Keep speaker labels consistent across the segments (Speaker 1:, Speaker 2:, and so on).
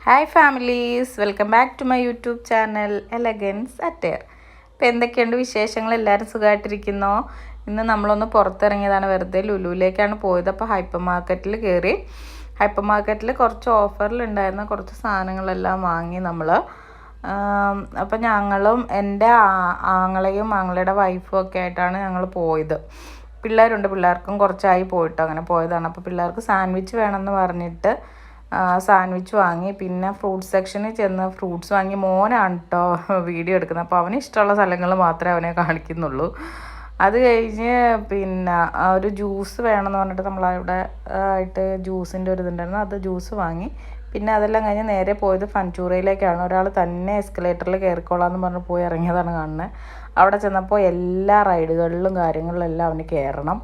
Speaker 1: Hi families, welcome back to my YouTube channel elegance attire. ഇപ്പോൾ എന്തൊക്കെയുണ്ട് വിശേഷങ്ങൾ? എല്ലാവരും സുഖമായിട്ടിരിക്കുന്നോ? ഇന്ന് നമ്മളൊന്ന് പുറത്തിറങ്ങിയതാണ്, വെറുതെ ലുലുവിലേക്കാണ് പോയത്. അപ്പോൾ ഹൈപ്പർ മാർക്കറ്റിൽ കയറി. ഹൈപ്പർ മാർക്കറ്റിൽ കുറച്ച് ഓഫറിലുണ്ടായിരുന്ന കുറച്ച് സാധനങ്ങളെല്ലാം വാങ്ങി നമ്മൾ. അപ്പോൾ ഞങ്ങളും എൻ്റെ ആങ്ങളെയും ആങ്ങളയുടെ വൈഫും ഒക്കെ ആയിട്ടാണ് ഞങ്ങൾ പോയത്. പിള്ളേരുണ്ട്, പിള്ളേർക്കും കുറച്ചായി പോയിട്ട് അങ്ങനെ പോയതാണ്. അപ്പോൾ പിള്ളേർക്ക് സാൻഡ്വിച്ച് വേണമെന്ന് പറഞ്ഞിട്ട് സാൻഡ്വിച്ച് വാങ്ങി. പിന്നെ ഫ്രൂട്ട്സ് സെക്ഷനിൽ ചെന്ന് ഫ്രൂട്ട്സ് വാങ്ങി. മോനാണ് കേട്ടോ വീഡിയോ എടുക്കുന്നത്, അപ്പോൾ അവന് ഇഷ്ടമുള്ള സ്ഥലങ്ങൾ മാത്രമേ അവനെ കാണിക്കുന്നുള്ളൂ. അത് കഴിഞ്ഞ് പിന്നെ ഒരു ജ്യൂസ് വേണമെന്ന് പറഞ്ഞിട്ട് നമ്മളവിടെ ആയിട്ട് ജ്യൂസിൻ്റെ ഒരു ഇതുണ്ടായിരുന്നു, അത് ജ്യൂസ് വാങ്ങി. പിന്നെ അതെല്ലാം കഴിഞ്ഞ് നേരെ പോയത് ഫൻചൂറയിലേക്കാണ്. ഒരാൾ തന്നെ എസ്കലേറ്ററിൽ കയറിക്കോളാമെന്ന് പറഞ്ഞ് പോയി ഇറങ്ങിയതാണ് കാണുന്നത്. അവിടെ ചെന്നപ്പോൾ എല്ലാ റൈഡുകളിലും കാര്യങ്ങളിലെല്ലാം അവന് കയറണം.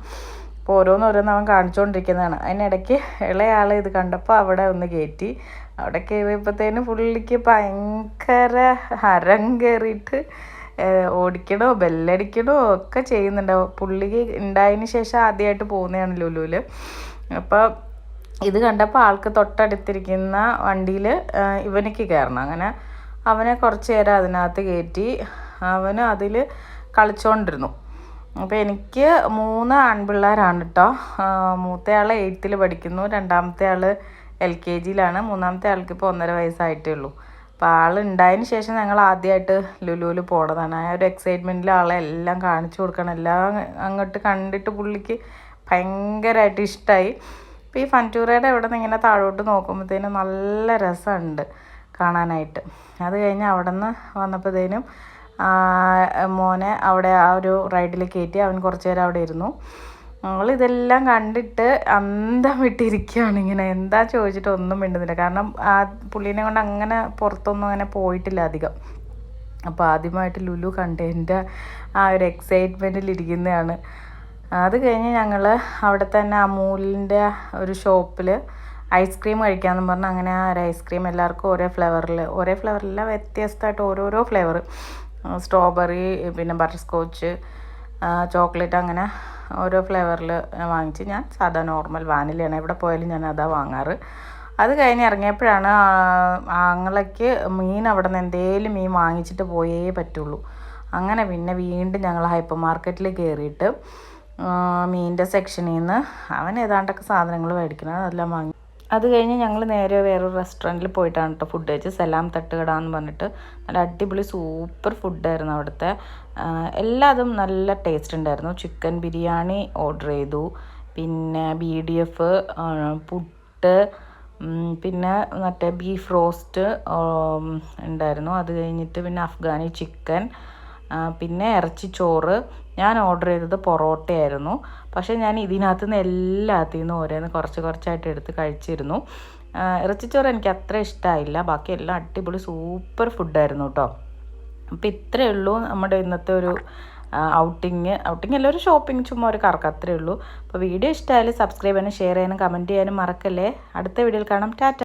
Speaker 1: അപ്പോൾ ഓരോന്നോരോന്ന് അവൻ കാണിച്ചുകൊണ്ടിരിക്കുന്നതാണ്. അതിനിടയ്ക്ക് ഇളയാൾ ഇത് കണ്ടപ്പോൾ അവിടെ ഒന്ന് കയറ്റി. അവിടെ കയറിയപ്പോഴത്തേനും പുള്ളിക്ക് ഭയങ്കര ഹരം കയറിയിട്ട് ഓടിക്കണോ ബെല്ലടിക്കണോ ഒക്കെ ചെയ്യുന്നുണ്ട്. പുള്ളിക്ക് ഉണ്ടായതിന് ശേഷം ആദ്യമായിട്ട് പോകുന്നതാണ് ലുലുവിൽ. അപ്പോൾ ഇത് കണ്ടപ്പോൾ ആൾക്ക് തൊട്ടടുത്തിരിക്കുന്ന വണ്ടിയിൽ ഇവനിക്ക് കയറണം. അങ്ങനെ അവനെ കുറച്ച് നേരം അതിനകത്ത് കയറ്റി. അവന് അതിൽ കളിച്ചുകൊണ്ടിരുന്നു. അപ്പോൾ എനിക്ക് 3 ആൺപിള്ളേരാണ് കേട്ടോ. മൂത്തയാൾ 8th പഠിക്കുന്നു, രണ്ടാമത്തെ ആൾ LKGയിലാണ്, മൂന്നാമത്തെ ആൾക്ക് ഇപ്പോൾ 1.5 വയസ്സായിട്ടേ ഉള്ളൂ. അപ്പോൾ ആളുണ്ടായതിന് ശേഷം ഞങ്ങൾ ആദ്യമായിട്ട് ലുലുവിൽ പോണതാണ്. ആ ഒരു എക്സൈറ്റ്മെൻറ്റിൽ ആളെ എല്ലാം കാണിച്ചു കൊടുക്കണം. എല്ലാം അങ്ങോട്ട് കണ്ടിട്ട് പുള്ളിക്ക് ഭയങ്കരമായിട്ട് ഇഷ്ടമായി. അപ്പോൾ ഈ ഫൻചൂറയുടെ അവിടെ നിന്ന് ഇങ്ങനെ താഴോട്ട് നോക്കുമ്പോഴത്തേനും നല്ല രസമുണ്ട് കാണാനായിട്ട്. അത് കഴിഞ്ഞ് അവിടെ നിന്ന് വന്നപ്പോഴത്തേനും മോനെ അവിടെ ആ ഒരു റൈഡിൽ കയറ്റി. അവൻ കുറച്ച് നേരം അവിടെ ഇരുന്നു. നമ്മളിതെല്ലാം കണ്ടിട്ട് അന്തം വിട്ടിരിക്കുകയാണ്. ഇങ്ങനെ എന്താ ചോദിച്ചിട്ട് ഒന്നും മിണ്ടുന്നില്ല. കാരണം ആ പുള്ളീനെ കൊണ്ട് അങ്ങനെ പുറത്തൊന്നും അങ്ങനെ പോയിട്ടില്ല അധികം. അപ്പോൾ ആദ്യമായിട്ട് ലുലു കണ്ടതിൻ്റെ ആ ഒരു എക്സൈറ്റ്മെൻറ്റിലിരിക്കുന്നതാണ്. അത് കഴിഞ്ഞ് ഞങ്ങൾ അവിടെ തന്നെ അമൂലിൻ്റെ ഒരു ഷോപ്പിൽ ഐസ്ക്രീം കഴിക്കാമെന്ന് പറഞ്ഞാൽ അങ്ങനെ ആ ഒരു ഐസ്ക്രീം എല്ലാവർക്കും ഒരേ ഫ്ലേവറില്ല, വ്യത്യസ്തമായിട്ട് ഓരോരോ ഫ്ലേവർ, സ്ട്രോബെറി, പിന്നെ ബട്ടർ സ്കോച്ച്, ചോക്ലേറ്റ്, അങ്ങനെ ഓരോ ഫ്ലേവറിൽ വാങ്ങിച്ച്. ഞാൻ സാധാ നോർമൽ വാനിലയാണ് എവിടെ പോയാലും ഞാൻ അതാ വാങ്ങാറ്. അത് കഴിഞ്ഞ് ഇറങ്ങിയപ്പോഴാണ് ആങ്ങളയ്ക്ക് മീൻ അവിടെ നിന്ന് എന്തേലും മീൻ വാങ്ങിച്ചിട്ട് പോയേ പറ്റുള്ളൂ. അങ്ങനെ പിന്നെ വീണ്ടും ഞങ്ങൾ ഹൈപ്പർ മാർക്കറ്റിൽ കയറിയിട്ട് മീനിൻ്റെ സെക്ഷനിൽ നിന്ന് അവൻ ഏതാണ്ടൊക്കെ സാധനങ്ങൾ മേടിക്കണം, അതെല്ലാം വാങ്ങി. അത് കഴിഞ്ഞ് ഞങ്ങൾ നേരെ വേറൊരു റെസ്റ്റോറൻറ്റിൽ പോയിട്ടാണ് കേട്ടോ ഫുഡ് കഴിച്ച്. സലാം തട്ടുകട എന്ന് പറഞ്ഞിട്ട് നല്ല അടിപൊളി സൂപ്പർ ഫുഡായിരുന്നു അവിടുത്തെ. എല്ലാതും നല്ല ടേസ്റ്റ് ഉണ്ടായിരുന്നു. ചിക്കൻ ബിരിയാണി ഓർഡർ ചെയ്തു, പിന്നെ BDF, പുട്ട്, പിന്നെ മറ്റേ ബീഫ് റോസ്റ്റ് ഉണ്ടായിരുന്നു. അത് കഴിഞ്ഞിട്ട് പിന്നെ അഫ്ഗാനി ചിക്കൻ, പിന്നെ ഇറച്ചിച്ചോറ്. ഞാൻ ഓർഡർ ചെയ്തത് പൊറോട്ടയായിരുന്നു. പക്ഷേ ഞാൻ ഇതിനകത്തു നിന്ന് എല്ലാത്തിൽ നിന്നും ഓരോന്ന് കുറച്ചായിട്ട് എടുത്ത് കഴിച്ചിരുന്നു. ഇറച്ചിച്ചോറ് എനിക്ക് അത്ര ഇഷ്ടമായില്ല, ബാക്കി എല്ലാം അടിപൊളി സൂപ്പർ ഫുഡായിരുന്നു കേട്ടോ. അപ്പോൾ ഇത്രയേ ഉള്ളൂ നമ്മുടെ ഇന്നത്തെ ഒരു ഔട്ടിങ് അല്ല, ഒരു ഷോപ്പിംഗ്, ചുമ്മാ ഒരു കറക്കം, അത്രയേ ഉള്ളൂ. അപ്പോൾ വീഡിയോ ഇഷ്ടമായാലും സബ്സ്ക്രൈബ് ചെയ്യാനും ഷെയർ ചെയ്യാനും കമൻറ്റ് ചെയ്യാനും മറക്കല്ലേ. അടുത്ത വീഡിയോയിൽ കാണാം. ടാറ്റ.